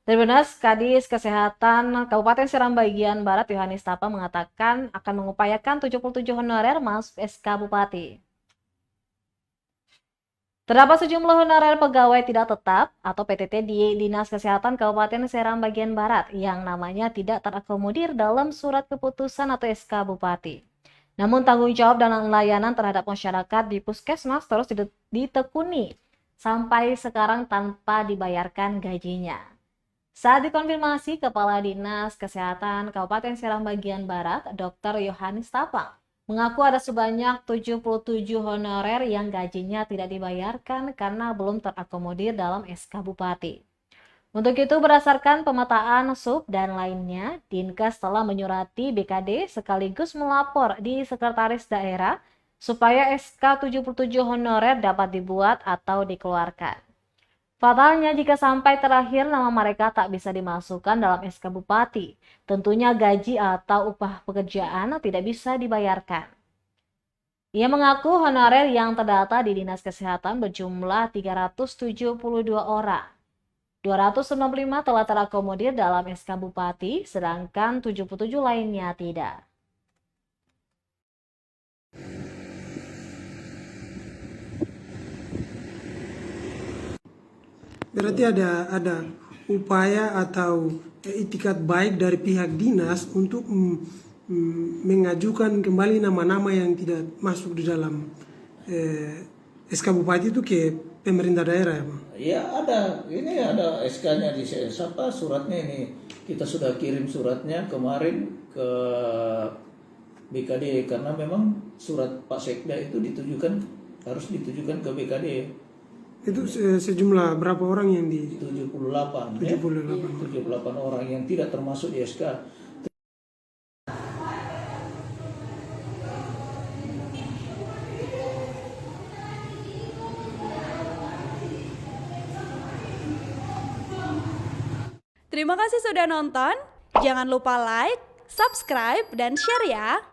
Tribunus Kadis Kesehatan Kabupaten Seram bagian Barat Yohanes Tapa mengatakan akan mengupayakan 77 honorer masuk SK Bupati. Terdapat sejumlah honorer pegawai tidak tetap atau PTT di Dinas Kesehatan Kabupaten Seram bagian Barat yang namanya tidak terakomodir dalam surat keputusan atau SK Bupati. Namun tanggung jawab dan layanan terhadap masyarakat di Puskesmas terus ditekuni sampai sekarang tanpa dibayarkan gajinya. Saat dikonfirmasi, Kepala Dinas Kesehatan Kabupaten Seram bagian Barat, Dr. Yohanes Tapang, mengaku ada sebanyak 77 honorer yang gajinya tidak dibayarkan karena belum terakomodir dalam SK Bupati. Untuk itu, berdasarkan pemetaan sub dan lainnya, Dinkes telah menyurati BKD sekaligus melapor di Sekretaris Daerah supaya SK 77 honorer dapat dibuat atau dikeluarkan. Fatalnya jika sampai terakhir nama mereka tak bisa dimasukkan dalam SK Bupati, tentunya gaji atau upah pekerjaan tidak bisa dibayarkan. Ia mengaku honorer yang terdata di Dinas Kesehatan berjumlah 372 orang. 265 telah terakomodir dalam SK Bupati, sedangkan 77 lainnya tidak. Berarti ada upaya atau itikat baik dari pihak dinas untuk mengajukan kembali nama-nama yang tidak masuk di dalam SK Bupati itu ke pemerintah daerah ya Bang? Ya ada, ini ada SK-nya di siapa suratnya ini. Kita sudah kirim suratnya kemarin ke BKD karena memang surat Pak Sekda itu harus ditujukan ke BKD. Itu sejumlah berapa orang yang di 78 orang yang tidak termasuk di SK. Terima kasih sudah nonton. Jangan lupa like, subscribe, dan share ya.